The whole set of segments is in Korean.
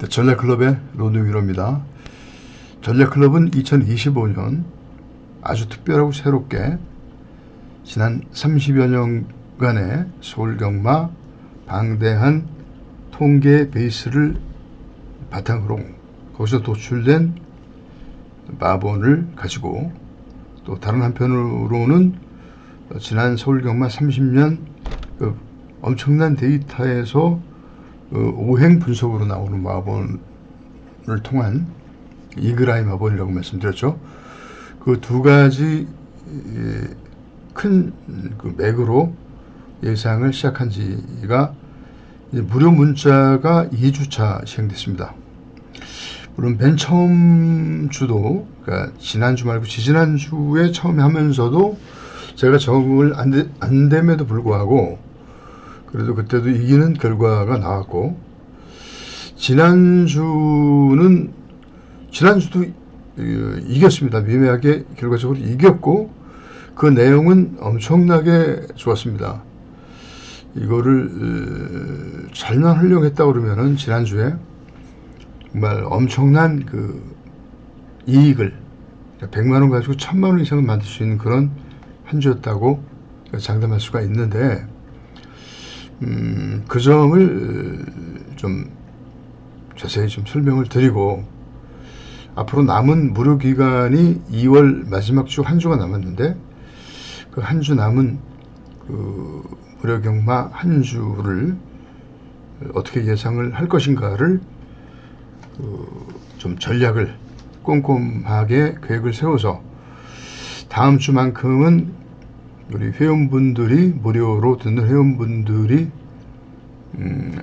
전략클럽의 로드위러입니다. 전략클럽은 2025년 아주 특별하고 새롭게 지난 30여 년간의 서울경마 방대한 통계 베이스를 바탕으로 거기서 도출된 마본을 가지고, 또 다른 한편으로는 지난 서울경마 30년 엄청난 데이터에서 오행 분석으로 나오는 마본을 통한 이글아이 마본이라고 말씀드렸죠. 그 두 가지 큰 맥으로 예상을 시작한 지가 무료 문자가 2주차 시행됐습니다. 물론 맨 처음 주도, 그러니까 지난주 말고 지지난주에 처음에 하면서도 제가 적응을 안 됨에도 불구하고 그래도 그때도 이기는 결과가 나왔고, 지난주도 이겼습니다. 미묘하게 결과적으로 이겼고, 그 내용은 엄청나게 좋았습니다. 이거를 잘만 활용했다 그러면은 지난주에 정말 엄청난 이익을, 100만원 가지고 1000만원 이상을 만들 수 있는 그런 한 주였다고 장담할 수가 있는데, 그 점을 좀 자세히 좀 설명을 드리고, 앞으로 남은 무료 기간이 2월 마지막 주 한 주가 남았는데, 그 한 주 남은 무료 경마 한 주를 어떻게 예상을 할 것인가를 좀 전략을 꼼꼼하게 계획을 세워서 다음 주만큼은 우리 회원분들이, 무료로 듣는 회원분들이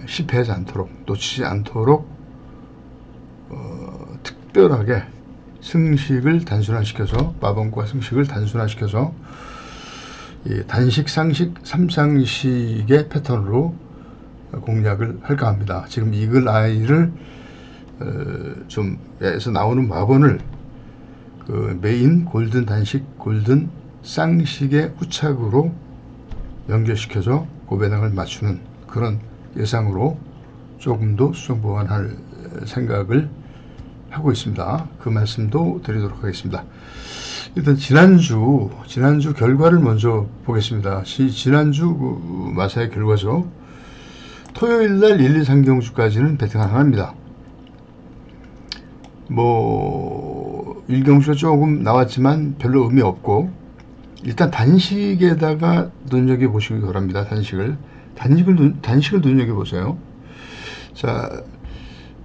실패하지 않도록, 놓치지 않도록 특별하게 승식을 단순화시켜서, 마본과 승식을 단순화시켜서 이 단식, 상식, 3상식의 패턴으로 공략을 할까 합니다. 지금 이글아이를 좀 에서 나오는 마본을 메인 골든 단식, 골든 쌍식의 후착으로 연결시켜서 고배당을 맞추는 그런 예상으로 조금 더 수정 보완할 생각을 하고 있습니다. 그 말씀도 드리도록 하겠습니다. 일단 지난주 결과를 먼저 보겠습니다. 지난주 마사의 결과죠. 토요일날 1, 2, 3경주까지는 배팅 하나입니다. 1경주가 조금 나왔지만 별로 의미 없고, 일단 단식에다가 눈여겨보시기 바랍니다. 단식을 눈여겨보세요. 자,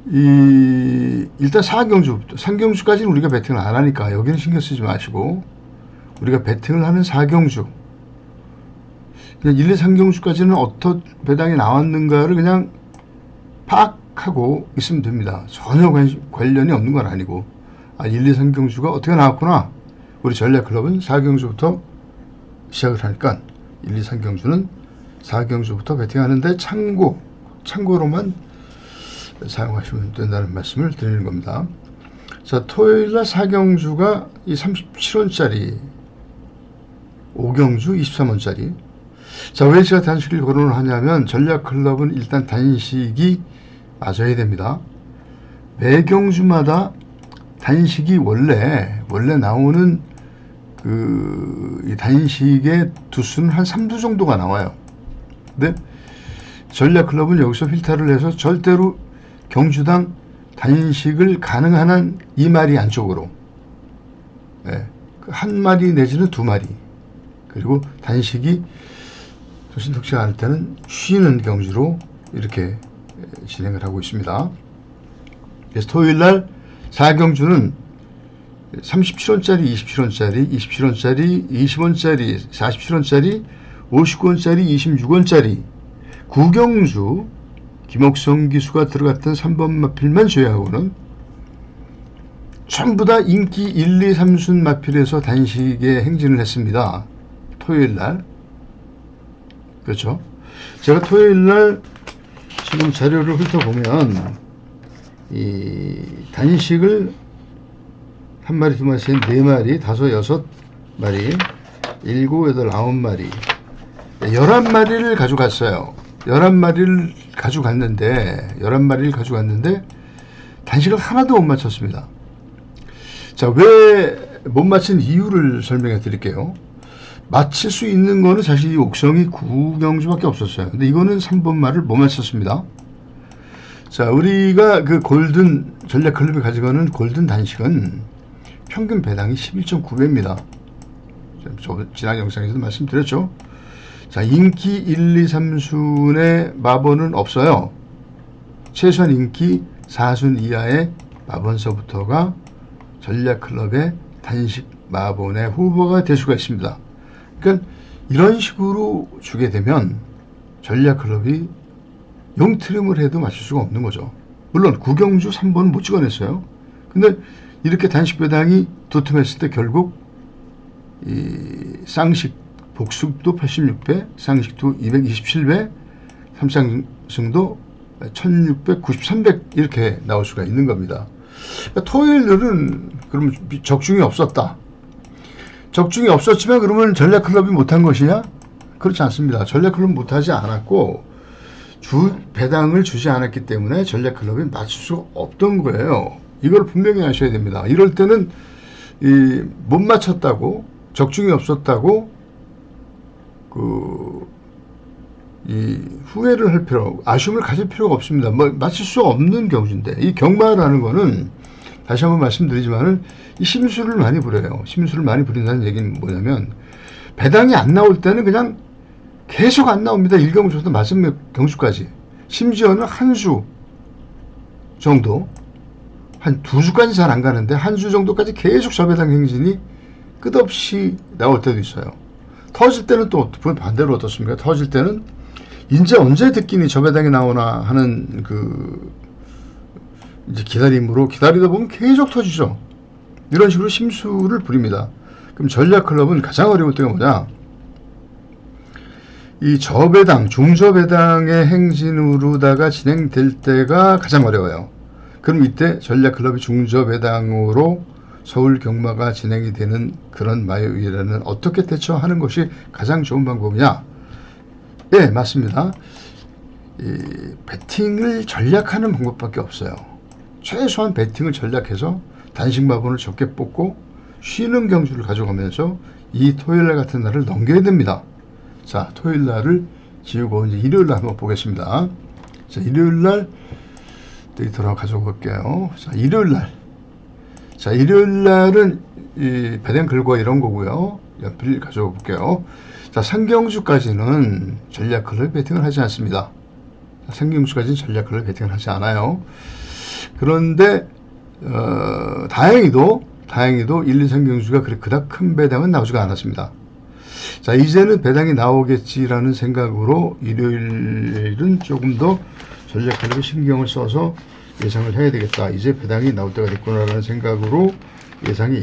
일단 4경주부터, 3경주까지는 우리가 배팅을 안 하니까 여기는 신경 쓰지 마시고, 우리가 배팅을 하는 4경주, 그냥 1, 2, 3경주까지는 어떤 배당이 나왔는가를 그냥 파악하고 있으면 됩니다. 전혀 관련이 없는 건 아니고, 1, 2, 3경주가 어떻게 나왔구나. 우리 전략클럽은 4경주부터 시작을 하니까 1, 2, 3경주는 4경주부터 배팅하는데 참고로만 사용하시면 된다는 말씀을 드리는 겁니다. 자, 토요일날 4경주가 이 37원짜리, 5경주 23원짜리. 자, 왜 제가 단식을 거론을 하냐면, 전략클럽은 일단 단식이 맞아야 됩니다. 매 경주마다 단식이 원래 나오는 이 단식의 두수는 한 3두 정도가 나와요. 근데 전략클럽은 여기서 필터를 해서 절대로 경주당 단식을 가능한 한 2마리 안쪽으로, 한 마리 내지는 2마리, 그리고 단식이 소신특치 않을 때는 쉬는 경주로 이렇게 진행을 하고 있습니다. 그래서 토요일날 4경주는 37원짜리, 27원짜리, 27원짜리, 20원짜리, 47원짜리, 59원짜리, 26원짜리 9경주 김옥성 기수가 들어갔던 3번 마필만 제외하고는 전부 다 인기 1, 2, 3순 마필에서 단식에 행진을 했습니다. 토요일날. 그렇죠? 제가 토요일날 지금 자료를 훑어보면 이 단식을 한 마리, 두 마리, 네 마리, 다섯, 여섯 마리, 7, 8, 9마리, 11마리를 가져갔어요. 11마리를 가져갔는데 단식을 하나도 못 마쳤습니다. 자, 왜 못 마친 이유를 설명해 드릴게요. 마칠 수 있는 거는 사실 이 옥성이 9경주밖에 없었어요. 근데 이거는 3번 말을 못 마쳤습니다. 자, 우리가 그 골든 전략클럽이 가져가는 골든 단식은 평균 배당이 11.9배입니다. 지난 영상에서도 말씀드렸죠. 자, 인기 1, 2, 3순의 마번은 없어요. 최소한 인기 4순 이하의 마번서부터가 전략클럽의 단식 마번의 후보가 될 수가 있습니다. 그러니까 이런 식으로 주게 되면 전략클럽이 용트림을 해도 맞출 수가 없는 거죠. 물론 구경주 3번은 못 찍어냈어요. 근데 이렇게 단식 배당이 두툼했을 때 결국 이 쌍식 복숙도 86배, 쌍식도 227배, 삼쌍승도 1693배 이렇게 나올 수가 있는 겁니다. 그러니까 토요일은 그러면 적중이 없었다. 적중이 없었지만 그러면 전략클럽이 못한 것이냐? 그렇지 않습니다. 전략클럽은 못하지 않았고 배당을 주지 않았기 때문에 전략클럽이 맞출 수가 없던 거예요. 이걸 분명히 아셔야 됩니다. 이럴 때는 못 맞췄다고, 적중이 없었다고 후회를 할 필요, 아쉬움을 가질 필요가 없습니다. 맞출 수 없는 경주인데, 이 경마라는 거는 다시 한번 말씀드리지만은 이 심수를 많이 부려요. 심수를 많이 부린다는 얘기는 뭐냐면 배당이 안 나올 때는 그냥 계속 안 나옵니다. 1경주부터 마지막 경주까지. 심지어는 한 수 정도, 한 2주까지 잘 안 가는데 한 주 정도까지 계속 저배당 행진이 끝없이 나올 때도 있어요. 터질 때는 또 반대로 어떻습니까? 터질 때는 이제 언제 듣기니 저배당이 나오나 하는 이제 기다림으로 기다리다 보면 계속 터지죠. 이런 식으로 심수를 부립니다. 그럼 전략클럽은 가장 어려울 때가 뭐냐? 이 저배당, 중저배당의 행진으로다가 진행될 때가 가장 어려워요. 그럼 이때 전략클럽이 중저배당으로 서울 경마가 진행이 되는 그런 마요일에는 어떻게 대처하는 것이 가장 좋은 방법이냐? 네, 맞습니다. 배팅을 전략하는 방법밖에 없어요. 최소한 배팅을 전략해서 단식 마번을 적게 뽑고 쉬는 경주를 가져가면서 이 토요일날 같은 날을 넘겨야 됩니다. 자, 토요일날을 지우고 이제 일요일날 한번 보겠습니다. 자, 일요일날 데이터로 가져볼게요. 자, 일요일날은 이 배당 결과 이런 거고요. 연필 가져볼게요. 자, 상경주까지는 전략클럽 배팅을 하지 않습니다. 상경주까지는 전략클럽 배팅을 하지 않아요. 그런데 다행히도 1, 2, 3경주가 그닥 큰 배당은 나오지가 않았습니다. 자, 이제는 배당이 나오겠지라는 생각으로 일요일은 조금 더 전략클럽에 신경을 써서 예상을 해야 되겠다. 이제 배당이 나올 때가 됐구나라는 생각으로 예상이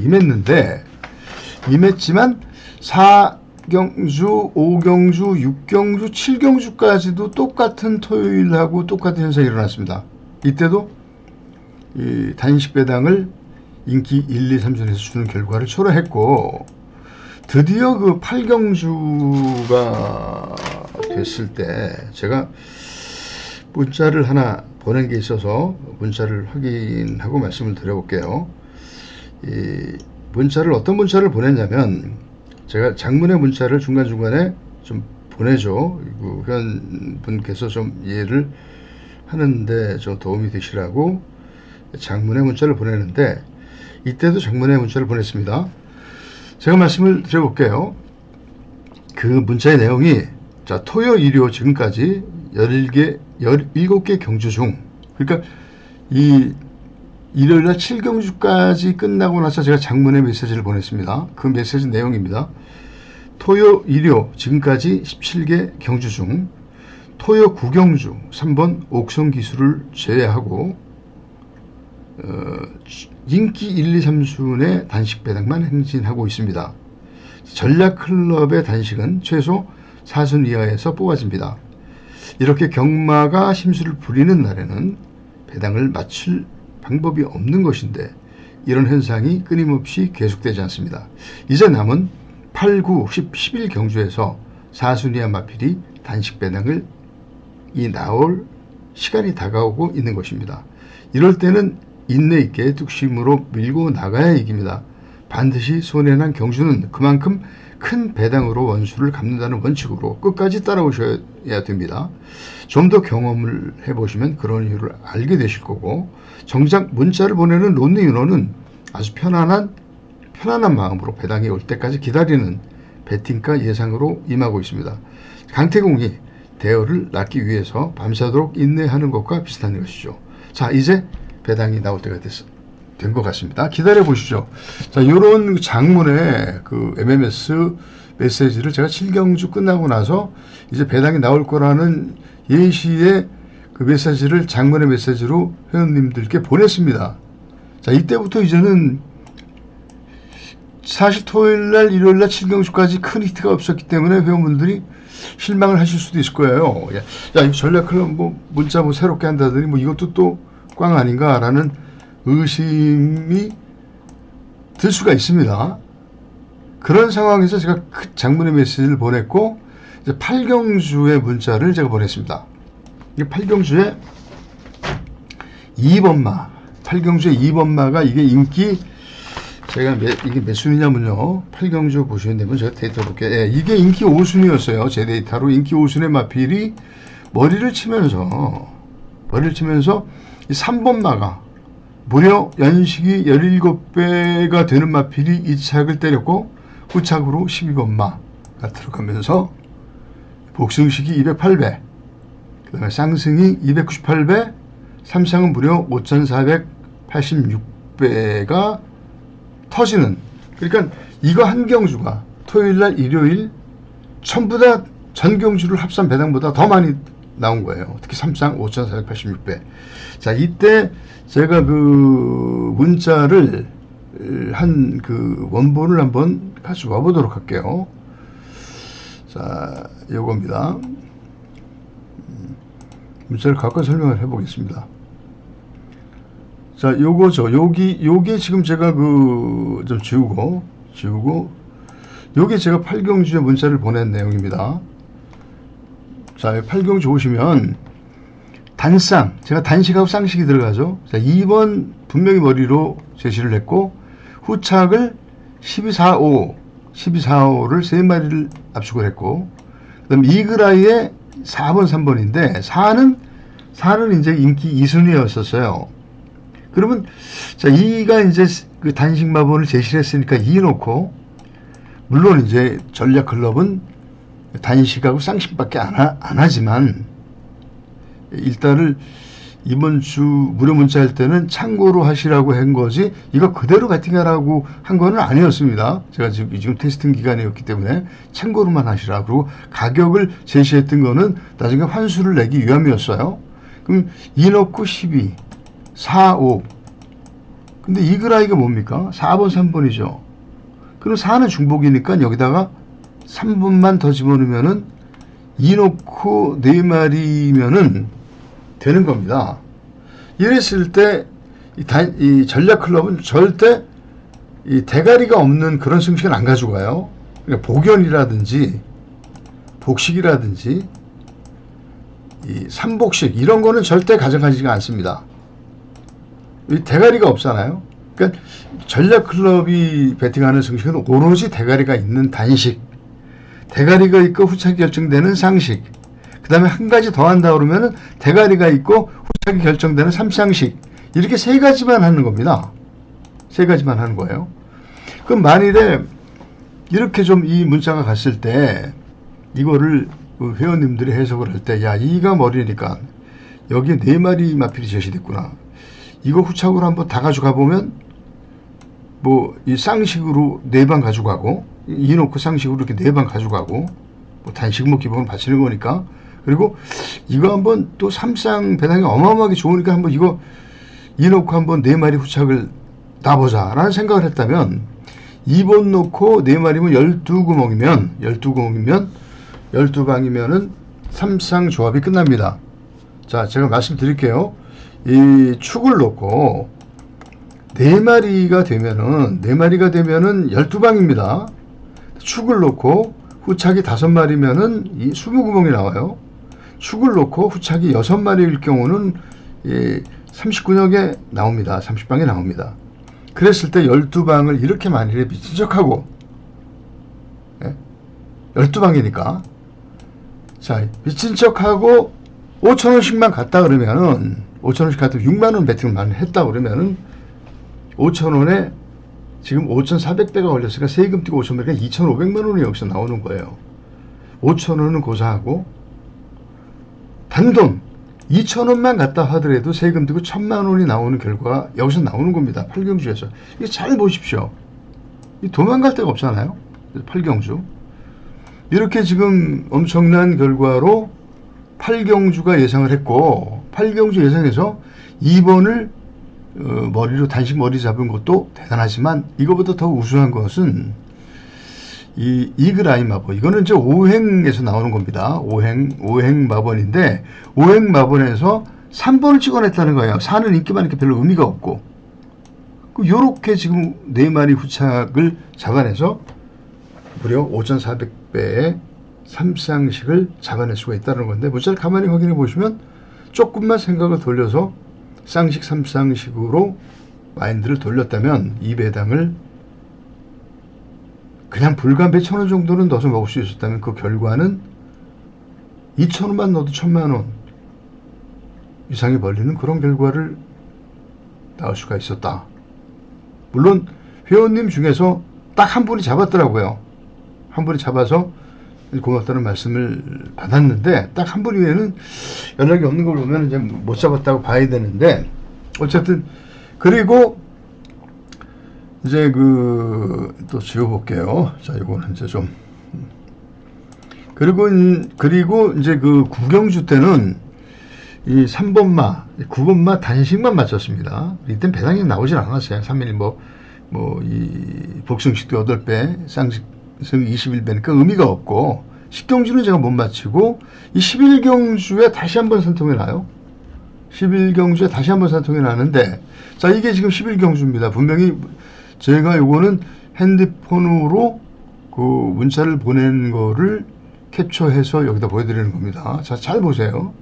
임했지만 4경주, 5경주, 6경주, 7경주까지도 똑같은 토요일하고 똑같은 현상이 일어났습니다. 이때도 이 단식 배당을 인기 1, 2, 3순에서 주는 결과를 초래했고, 드디어 그 8경주가 됐을 때 제가 문자를 하나 보낸 게 있어서 문자를 확인하고 말씀을 드려볼게요. 어떤 문자를 보냈냐면, 제가 장문의 문자를 중간중간에 좀 보내죠. 회원분께서 좀 이해를 하는데 좀 도움이 되시라고 장문의 문자를 보내는데, 이때도 장문의 문자를 보냈습니다. 제가 말씀을 드려볼게요. 그 문자의 내용이, 자, 토요, 일요 지금까지 17개 경주 중, 그러니까 이 일요일날 7경주까지 끝나고 나서 제가 장문의 메시지를 보냈습니다. 그 메시지 내용입니다. 토요, 일요 지금까지 17개 경주 중 토요 9경주 3번 옥성 기술을 제외하고 인기 1, 2, 3순의 단식 배당만 행진하고 있습니다. 전략클럽의 단식은 최소 4순 이하에서 뽑아집니다. 이렇게 경마가 심수를 부리는 날에는 배당을 맞출 방법이 없는 것인데, 이런 현상이 끊임없이 계속되지 않습니다. 이제 남은 8, 9, 10, 11경주에서 4순 이하 마필이 단식 배당을 나올 시간이 다가오고 있는 것입니다. 이럴 때는 인내 있게 뚝심으로 밀고 나가야 이깁니다. 반드시 손해난 경주는 그만큼 큰 배당으로 원수를 갚는다는 원칙으로 끝까지 따라오셔야 됩니다. 좀 더 경험을 해보시면 그런 이유를 알게 되실 거고, 정작 문자를 보내는 론리 윤호는 아주 편안한 마음으로 배당이 올 때까지 기다리는 배팅가 예상으로 임하고 있습니다. 강태공이 대여를 낳기 위해서 밤새도록 인내하는 것과 비슷한 것이죠. 자, 이제 배당이 나올 때가 된 것 같습니다. 기다려 보시죠. 자, 요런 장문의 그 MMS 메시지를 제가 7경주 끝나고 나서 이제 배당이 나올 거라는 예시의 그 메시지를 장문의 메시지로 회원님들께 보냈습니다. 자, 이때부터 이제는 사실 토요일날, 일요일날 7경주까지 큰 히트가 없었기 때문에 회원분들이 실망을 하실 수도 있을 거예요. 야, 이 전략클럽 뭐 문자 뭐 새롭게 한다더니 뭐 이것도 또 꽝 아닌가라는 의심이 들 수가 있습니다. 그런 상황에서 제가 장문의 메시지를 보냈고, 이제 8경주의 문자를 제가 보냈습니다. 이게 8경주의 2번마가 이게 인기, 제가 이게 몇 순위냐면요. 8경주 보시면 되면 제가 데이터 볼게요. 예, 이게 인기 5순위였어요. 제 데이터로 인기 5순위 마필이 머리를 치면서 이 3번마가 무려 연식이 17배가 되는 마필이 2착을 때렸고, 후착으로 12번마가 들어가면서 복승식이 208배, 그 다음에 쌍승이 298배, 삼상은 무려 5486배가 터지는, 그러니까 이거 한 경주가 토요일날, 일요일 전부 다 전 경주를 합산 배당보다 더 많이 나온 거예요. 특히 삼상 5486배. 자, 이때 제가 그 문자를 한 그 원본을 한번 가져와 보도록 할게요. 자, 요겁니다. 문자를 갖고 설명을 해 보겠습니다. 자, 요거죠. 요게 지금 제가 그 좀 지우고 요게 제가 8경주에 문자를 보낸 내용입니다. 자, 8경주 오시면 단쌍, 제가 단식하고 쌍식이 들어가죠. 자, 2번 분명히 머리로 제시를 했고, 후착을 1245를 3마리를 압축을 했고, 그 다음 이그라이의 4번, 3번인데, 4는 이제 인기 2순위였었어요. 그러면, 자, 2가 이제 그 단식 마번을 제시를 했으니까 2 놓고, 물론 이제 전략 클럽은 단식하고 쌍식밖에 안 하지만, 일단을 이번 주 무료 문자 할 때는 참고로 하시라고 한 거지, 이거 그대로 배팅하라고 한 거는 아니었습니다. 제가 지금 테스팅 기간이었기 때문에 참고로만 하시라. 그리고 가격을 제시했던 거는 나중에 환수를 내기 위함이었어요. 그럼 2 넣고 12, 4, 5. 근데 이그라이가 뭡니까? 4번, 3번이죠. 그럼 4는 중복이니까 여기다가 3번만 더 집어넣으면은 2 넣고 4마리면은 되는 겁니다. 이랬을 때 이 전략 클럽은 절대 이 대가리가 없는 그런 승식은 안 가져가요. 그러니까 복연이라든지 복식이라든지 이 삼복식 이런 거는 절대 가져가지가 않습니다. 이 대가리가 없잖아요. 그러니까 전략 클럽이 배팅하는 승식은 오로지 대가리가 있는 단식, 대가리가 있고 후착이 결정되는 쌍식, 그 다음에 한 가지 더 한다 그러면은 대가리가 있고 후착이 결정되는 삼쌍식, 이렇게 세 가지만 하는 겁니다. 세 가지만 하는 거예요. 그럼 만일에 이렇게 좀 이 문자가 갔을 때 이거를 회원님들이 해석을 할 때, 야, 2가 머리니까 여기에 4마리 마필이 제시됐구나. 이거 후착으로 한번 다 가져가 보면 뭐 이 쌍식으로 4방 가져가고, 2 놓고 쌍식으로 이렇게 4방 가져가고, 뭐 단식 뭐 기본을 바치는 거니까. 그리고 이거 한번 또 삼쌍 배당이 어마어마하게 좋으니까 한번 이거 2 놓고 한번 4마리 후착을 놔보자 라는 생각을 했다면, 2번 놓고 4마리면 12구멍이면 12방이면은 삼쌍 조합이 끝납니다. 자, 제가 말씀드릴게요. 이 축을 놓고 4마리가 되면은 12방입니다. 축을 놓고 후착이 5마리면은 이 20구멍이 나와요. 축을 놓고 후착이 6마리일 경우는 이 39역에 나옵니다. 30방에 나옵니다. 그랬을 때 12방을 이렇게 만일에 미친 척하고, 예? 12방이니까 자, 미친 척하고 5,000원씩만 갔다 그러면은 5,000원씩 갔다 6만원 베팅을 했다 그러면은 5,000원에 지금 5,400배가 걸렸으니까 세금 띄고 5,000배가 2,500만원이 여기서 나오는 거예요. 5,000원은 고사하고 단돈 2,000원만 갔다 하더라도 세금 띄고 1,000만원이 나오는 결과가 여기서 나오는 겁니다. 팔경주에서. 이게 잘 보십시오. 도망갈 데가 없잖아요. 팔경주. 이렇게 지금 엄청난 결과로 팔경주가 예상을 했고, 팔경주 예상해서 2번을 머리로 단식 머리 잡은 것도 대단하지만, 이거보다 더 우수한 것은 이 이그라이 마법. 이거는 이제 오행에서 나오는 겁니다. 오행 마법인데, 오행 마법에서 3번을 찍어냈다는 거예요. 4는 인기 많으니까 별로 의미가 없고, 요렇게 지금 4마리 후착을 잡아내서 무려 5,400배의 삼쌍식을 잡아낼 수가 있다는 건데, 문자를 가만히 확인해 보시면 조금만 생각을 돌려서 쌍식 삼쌍식으로 마인드를 돌렸다면 이 배당을 그냥 불감배 1,000원 정도는 넣어서 먹을 수 있었다면 그 결과는 2,000원만 넣어도 1,000만원 이상이 벌리는 그런 결과를 나올 수가 있었다. 물론 회원님 중에서 딱 한 분이 잡았더라고요. 한 분이 잡아서 고맙다는 말씀을 받았는데, 딱 한 분 이외에는 연락이 없는 걸 보면 이제 못 잡았다고 봐야 되는데, 어쨌든 그리고 이제 또 지워볼게요. 자, 이거는 이제 좀 그리고 이제 구경주 때는 이 3번마 9번마 단식만 맞췄습니다. 이땐 배당이 나오진 않았어요. 3일 이 복승식도 8배, 쌍식 21배니까 의미가 없고, 식경주는 제가 못 맞히고, 이 11경주에 다시 한번 산통이 나요. 11경주에 다시 한번 산통이 나는데, 자, 이게 지금 11경주입니다. 분명히 제가 요거는 핸드폰으로 그 문자를 보낸 거를 캡처해서 여기다 보여드리는 겁니다. 자, 잘 보세요.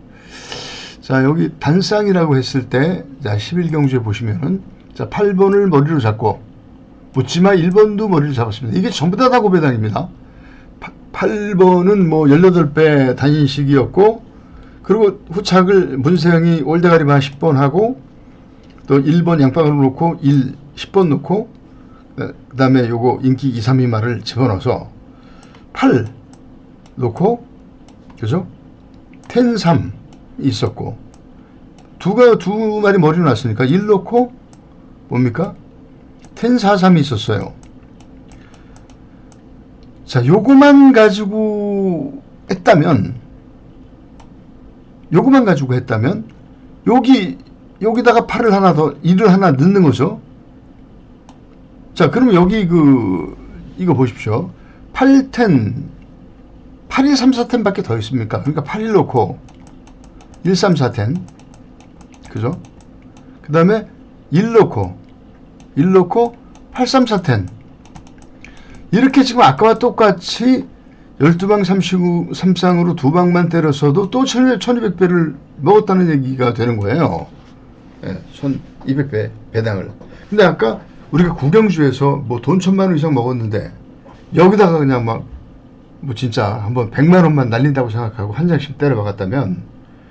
자, 여기 단쌍이라고 했을 때, 자, 11경주에 보시면은, 자, 8번을 머리로 잡고, 묻지마 1번도 머리를 잡았습니다. 이게 전부 다 고배당입니다. 8번은 18배 단식이었고, 그리고 후착을 문세영이 올대가리만 10번 하고, 또 1번 양방으로 놓고 10번 놓고, 그 다음에 요거 인기 2, 3, 2마를 집어넣어서 8 놓고, 그죠? 10, 3 있었고, 두 마리 머리로 놨으니까 1 놓고, 뭡니까? 10, 4, 3이 있었어요. 자, 요거만 가지고 했다면, 여기다가 8을 하나 더, 1을 하나 넣는 거죠. 자, 그러면 여기 이거 보십시오. 8, 10, 8, 1, 3, 4, 10 밖에 더 있습니까? 그러니까 8, 1 놓고, 1, 3, 4, 10. 그죠? 그 다음에 1 놓고, 8, 3, 4, 10. 이렇게 지금 아까와 똑같이 12방 3쌍으로 2방만 때렸어도 또 1200배를 먹었다는 얘기가 되는 거예요. 네, 1200배 배당을. 근데 아까 우리가 구경주에서 돈 1,000만원 이상 먹었는데, 여기다가 그냥 진짜 한번 100만원만 날린다고 생각하고 한 장씩 때려 박았다면,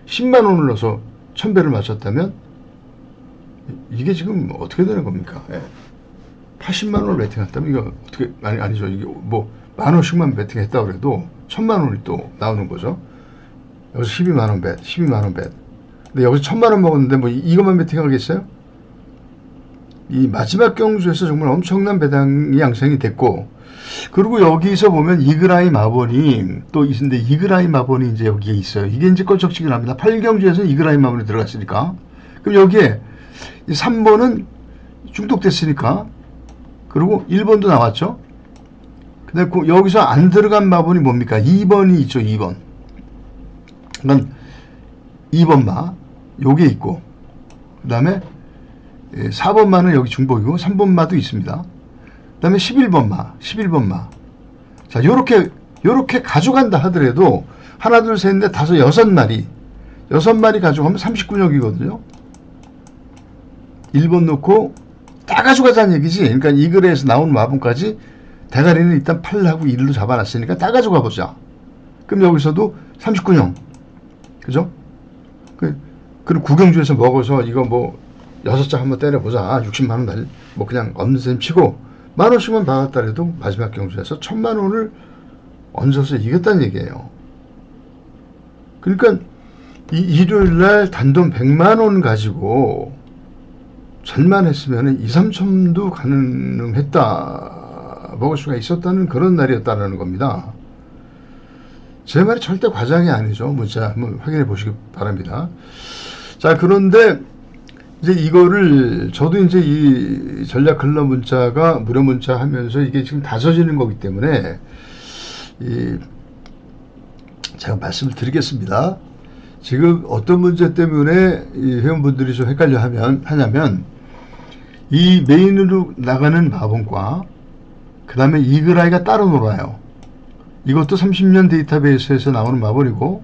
10만원을 넣어서 1,000배를 맞췄다면, 이게 지금 어떻게 되는 겁니까? 예. 80만원을 베팅했다면 이거 어떻게, 아니죠. 이게 10,000원씩만 베팅했다고 그래도 1,000만원이 또 나오는 거죠. 여기서 12만원 벳, 12만원 벳. 근데 여기서 1,000만원 먹었는데 이것만 베팅하겠어요? 이 마지막 경주에서 정말 엄청난 배당이 양상이 됐고, 그리고 여기서 보면 이그라이 마본이 또 있는데, 이그라이 마본이 이제 여기에 있어요. 이게 이제 껄쩍지근 합니다. 8경주에서 이그라이 마본이 들어갔으니까. 그럼 여기에 3번은 중독됐으니까, 그리고 1번도 나왔죠. 근데 여기서 안 들어간 마본이 뭡니까? 2번이 있죠. 2번. 그러니까 2번마 요게 있고, 그 다음에 4번마는 여기 중복이고 3번마도 있습니다. 그 다음에 11번마. 자, 요렇게 가져간다 하더라도 하나, 둘, 셋, 넷, 다섯, 6마리 가져가면 39역이거든요. 1번 놓고 다 가져가자는 얘기지. 그러니까 이 글에서 나온 마분까지 대가리는 일단 8하고 1로 잡아놨으니까 다 가져가 보자. 그럼 여기서도 39형. 그죠? 그럼 구경주에서 먹어서 이거 뭐 6장 한번 때려보자. 60만원 날, 뭐 그냥 없는 셈 치고, 10,000원씩만 받았다래도 마지막 경주에서 1,000,000원을 얹어서 이겼다는 얘기예요. 그러니까 일요일날 단돈 100만원 가지고 절만 했으면 2, 3천도 가능했다, 먹을 수가 있었다는 그런 날이었다는 겁니다. 제 말이 절대 과장이 아니죠. 문자 한번 확인해 보시기 바랍니다. 자, 그런데 이제 이거를 저도 이제 이 전략 클럽 문자가 무료 문자 하면서 이게 지금 다져지는 거기 때문에 제가 말씀을 드리겠습니다. 지금 어떤 문제 때문에 이 회원분들이 좀 헷갈려 하냐면 이 메인으로 나가는 마본과 그 다음에 이글아이가 따로 놀아요. 이것도 30년 데이터베이스에서 나오는 마본이고,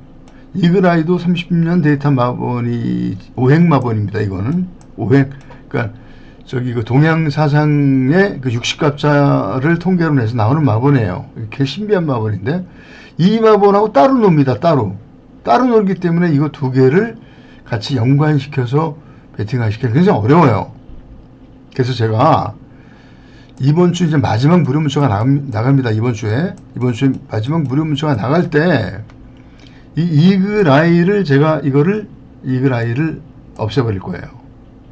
이글아이도 30년 데이터 마본이 5행 마본입니다. 이거는 5행, 그러니까 저기 그 동양사상의 그 60갑자를 통계로 내서 나오는 마본이에요. 이렇게 신비한 마본인데, 이 마본하고 따로 놉니다. 따로 놀기 때문에 이거 두 개를 같이 연관시켜서 베팅하시기가 굉장히 어려워요. 그래서 제가 이번 주 이제 마지막 무료 문자가 나갑니다. 이번 주에 마지막 무료 문자가 나갈 때 이 이글아이를 제가 이글아이를 없애버릴 거예요.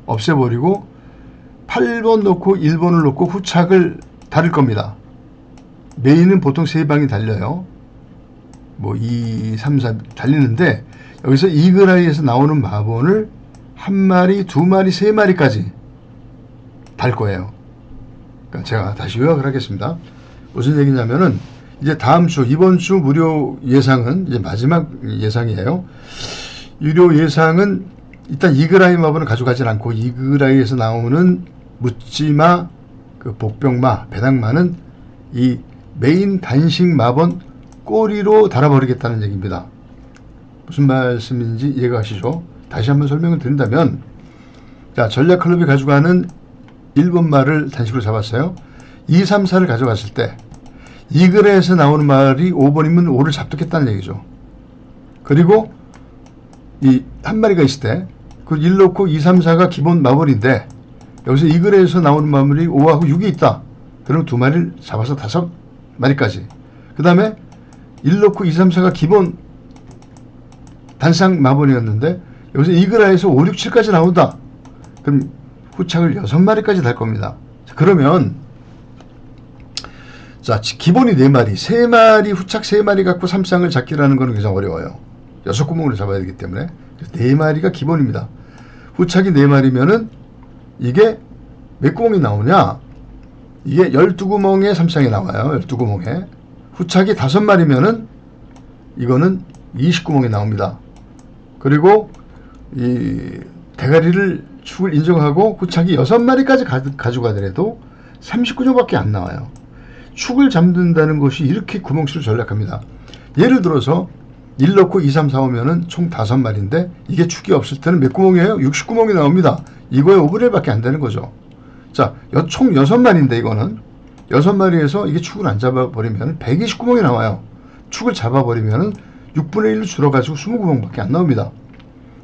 없애버리고 8번 놓고 1번을 놓고 후착을 다를 겁니다. 메인은 보통 3방이 달려요. 뭐 2, 3, 4 달리는데, 여기서 이글아이에서 나오는 마본을 1마리, 2마리, 3마리까지 달 거예요. 그러니까 제가 다시 요약을 하겠습니다. 무슨 얘기냐면은 이제 다음 주, 이번 주 무료 예상은 이제 마지막 예상이에요. 유료 예상은 일단 이글아이 마본을 가져가진 않고, 이글아이에서 나오는 묻지마, 그 복병마, 배당마는 이 메인 단식 마본 꼬리로 달아버리겠다는 얘기입니다. 무슨 말씀인지 이해가 가시죠? 다시 한번 설명을 드린다면, 자, 전략클럽이 가져가는 1번 말을 단식으로 잡았어요. 2, 3, 4를 가져갔을 때 이글에서 나오는 말이 5번이면 5를 잡겠다는 얘기죠. 그리고 이 한 마리가 있을 때 그 1 놓고 2, 3, 4가 기본 마블인데, 여기서 이글에서 나오는 마블이 5하고 6이 있다. 그럼 2마리를 잡아서 5마리까지. 그 다음에 1 놓고 2, 3, 4가 기본 단상 마블이었는데, 여기서 이글아에서 5, 6, 7까지 나온다. 그럼 후착을 6마리까지 달 겁니다. 그러면 자, 기본이 4마리, 3마리 후착 3마리 갖고 3쌍을 잡기라는 거는 굉장히 어려워요. 6구멍으로 잡아야 되기 때문에 4마리가 기본입니다. 후착이 4마리면은 이게 몇 구멍이 나오냐? 이게 12구멍에 3쌍이 나와요. 12구멍에. 후착이 5마리면은 이거는 20구멍이 나옵니다. 그리고 이 대가리를 축을 인정하고 후착이 6마리까지 가져가더라도 39점밖에 안 나와요. 축을 잡는다는 것이 이렇게 구멍수를 전략합니다. 예를 들어서 1 넣고 2, 3, 4 오면은 총 5마리인데, 이게 축이 없을 때는 몇 구멍이에요? 60구멍이 나옵니다. 이거에 5분의 1밖에 안 되는 거죠. 자, 총 6마리인데 이거는 6마리에서 이게 축을 안 잡아버리면 120구멍이 나와요. 축을 잡아버리면 6분의 1로 줄어가지고 20구멍밖에 안 나옵니다.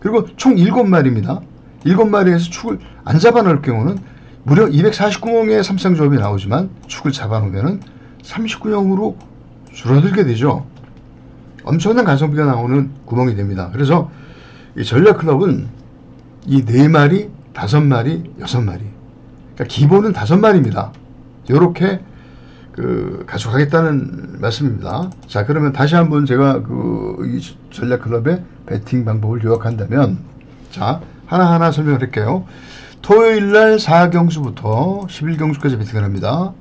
그리고 총 7마리입니다. 7마리에서 축을 안 잡아놓을 경우는 무려 240구멍의 삼쌍조합이 나오지만, 축을 잡아놓으면 39구멍으로 줄어들게 되죠. 엄청난 가성비가 나오는 구멍이 됩니다. 그래서 이 전략클럽은 이 4마리, 5마리, 6마리, 그러니까 기본은 5마리입니다. 이렇게 가져가겠다는 말씀입니다. 자, 그러면 다시 한번 제가 이 전략클럽의 배팅 방법을 요약한다면, 자, 하나하나 설명을 할게요. 토요일날 4경주부터 11경주까지 배팅을 합니다.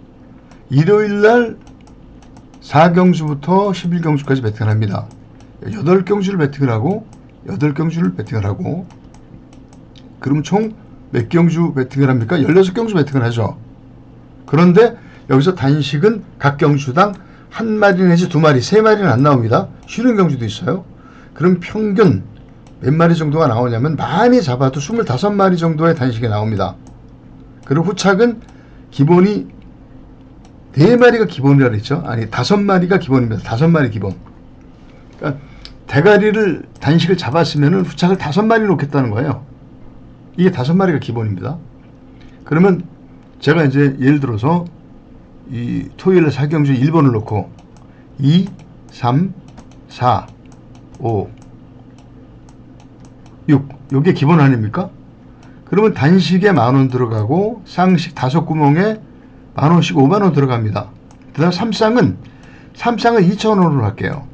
일요일날 4경주부터 11경주까지 배팅을 합니다. 8경주를 배팅을 하고 8경주를 배팅을 하고, 그럼 총 몇 경주 배팅을 합니까? 16경주 배팅을 하죠. 그런데 여기서 단식은 각 경주당 1마리 내지 2마리, 3마리는 안 나옵니다. 쉬는 경주도 있어요. 그럼 평균 몇 마리 정도가 나오냐면, 많이 잡아도 25마리 정도의 단식이 나옵니다. 그리고 후착은 기본이 4마리가 기본이라 그랬죠. 아니 5마리가 기본입니다. 5마리 기본. 그러니까 대가리를 단식을 잡았으면 후착을 5마리 놓겠다는 거예요. 이게 5마리가 기본입니다. 그러면 제가 이제 예를 들어서 이 토요일에 사경주 1번을 놓고 2, 3, 4, 5, 6 요게 기본 아닙니까? 그러면 단식에 10,000원 들어가고 쌍식 5구멍에 10,000원씩 50,000원 들어갑니다. 그 다음 삼쌍은 2,000원으로 할게요.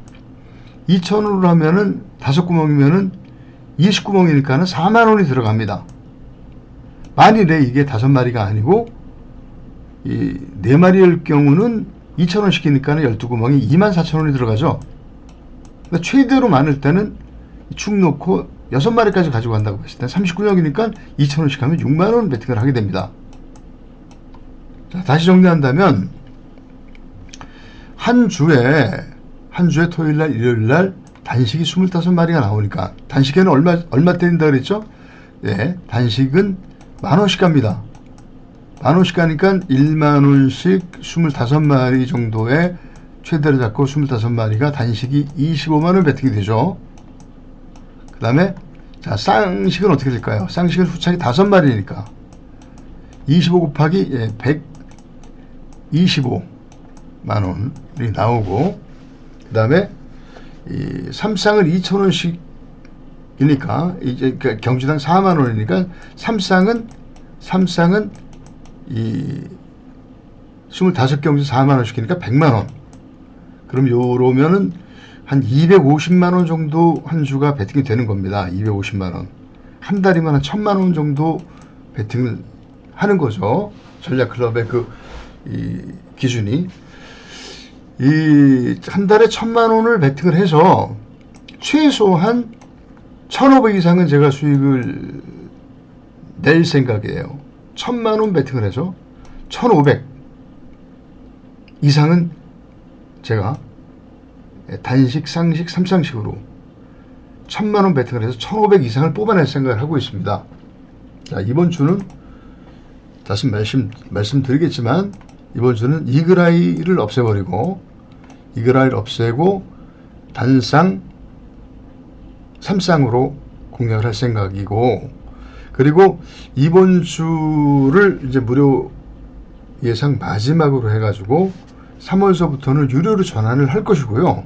2,000원으로 하면은 5구멍이면은 20구멍이니까는 40,000원이 들어갑니다. 만일에 이게 5마리가 아니고 이 4마리일 경우는 2,000원씩이니까는 12구멍이 24,000원이 들어가죠. 그러니까 최대로 많을 때는 축 놓고 6마리까지 가지고 간다고 했을 때 39력이니까 2,000원씩 하면 60,000원 베팅을 하게 됩니다. 자, 다시 정리한다면 한 주에 토요일날 일요일날 단식이 25마리가 나오니까 단식에는 얼마 때린다 그랬죠? 예, 단식은 10,000원씩 갑니다. 10,000원씩 가니까 10,000원씩 25마리 정도의 최대로 잡고 25마리가 단식이 250,000원 베팅이 되죠. 그 다음에 자 쌍식은 어떻게 될까요? 쌍식은 후착이 5마리니까 25 곱하기 125만원이 나오고 그 다음에 이 삼쌍은 2,000원씩이니까 이제 경주당 4만원이니까 삼쌍은 이 25경주 4만원씩이니까 100만원. 그럼 요러면은 한 250만원 정도 한 주가 베팅이 되는 겁니다. 250만원. 한 달이면 한 1,000만원 정도 베팅을 하는 거죠. 전략클럽의 이 기준이. 이 한 달에 1,000만원을 베팅을 해서 최소한 1,500 이상은 제가 수익을 낼 생각이에요. 1,000만원 베팅을 해서 1,500 이상은 제가 단식, 쌍식, 삼쌍식으로 1,000만원 베팅을 해서 1,500 이상을 뽑아낼 생각을 하고 있습니다. 자, 이번 주는 다시 말씀드리겠지만 이번 주는 이글아이를 없애버리고 단쌍, 삼쌍으로 공략을 할 생각이고, 그리고 이번 주를 이제 무료 예상 마지막으로 해가지고 3월서부터는 유료로 전환을 할 것이고요.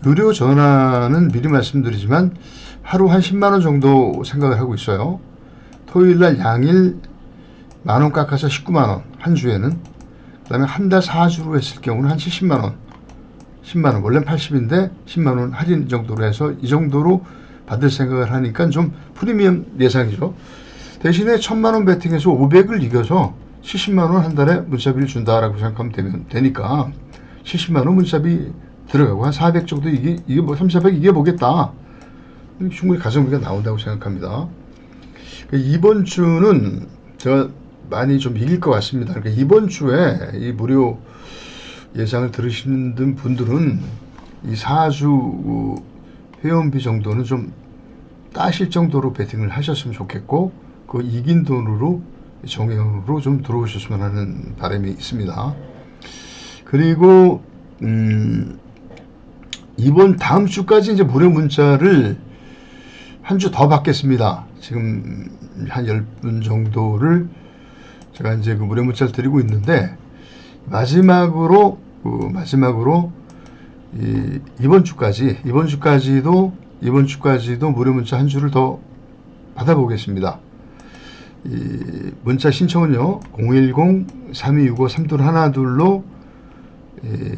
유료 전환은 미리 말씀드리지만 하루 한 10만원 정도 생각을 하고 있어요. 토요일날 양일 10,000원 깎아서 19만원 한 주에는, 그 다음에 한 달 4주로 했을 경우는 한 70만원 10만원, 원래는 80인데 10만원 할인 정도로 해서 이 정도로 받을 생각을 하니까 좀 프리미엄 예상이죠. 대신에 1,000만원 베팅해서 500을 이겨서 70만원 한 달에 문자비를 준다라고 생각하면 되니까 70만원 문자비 들어가고 한 400 정도 이게 뭐 3, 400 이겨보겠다. 충분히 가성비가 나온다고 생각합니다. 이번 주는 제가 많이 좀 이길 것 같습니다. 그러니까 이번 주에 이 무료 예상을 들으시는 분들은 이 4주 회원비 정도는 좀 따실 정도로 베팅을 하셨으면 좋겠고, 그 이긴 돈으로 정액으로 좀 들어오셨으면 하는 바람이 있습니다. 그리고 이번 다음 주까지 이제 무료 문자를 한 주 더 받겠습니다. 지금 한 10분 정도를 제가 이제 그 무료 문자를 드리고 있는데, 마지막으로 이번 주까지도 무료 문자 한 주를 더 받아보겠습니다. 이 문자 신청은요 010-3265-3212로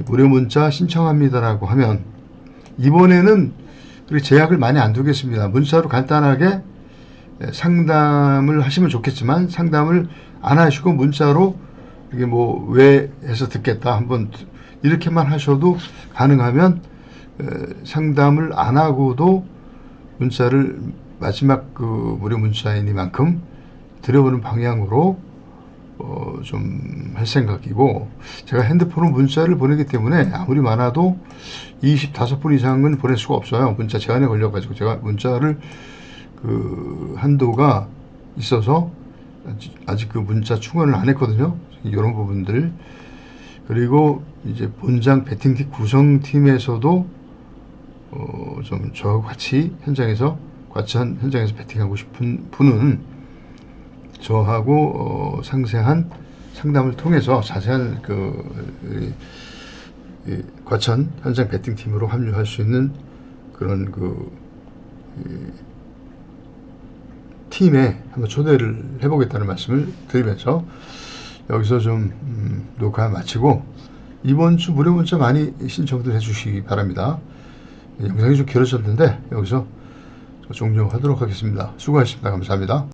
무료 문자 신청합니다라고 하면, 이번에는 그렇게 제약을 많이 안 두겠습니다. 문자로 간단하게 상담을 하시면 좋겠지만 상담을 안 하시고 문자로 이게 뭐 왜 해서 듣겠다 한번 이렇게만 하셔도 가능하면 상담을 안 하고도 문자를 마지막 그 무료 문자이니만큼 드려보는 방향으로 좀 할 생각이고, 제가 핸드폰으로 문자를 보내기 때문에 아무리 많아도 25분 이상은 보낼 수가 없어요. 문자 제한에 걸려가지고 제가 문자를 그 한도가 있어서 아직 그 문자 충원을 안 했거든요. 이런 부분들. 그리고 이제 본장 배팅팀 구성팀에서도 좀 저하고 같이 현장에서 현장에서 배팅하고 싶은 분은 저하고 상세한 상담을 통해서 자세한 과천 현장 배팅팀으로 합류할 수 있는 그런 팀에 한번 초대를 해보겠다는 말씀을 드리면서 여기서 좀 녹화 마치고 이번 주 무료 문자 많이 신청들 해주시기 바랍니다. 영상이 좀 길어졌는데 여기서 종료하도록 하겠습니다. 수고하셨습니다. 감사합니다.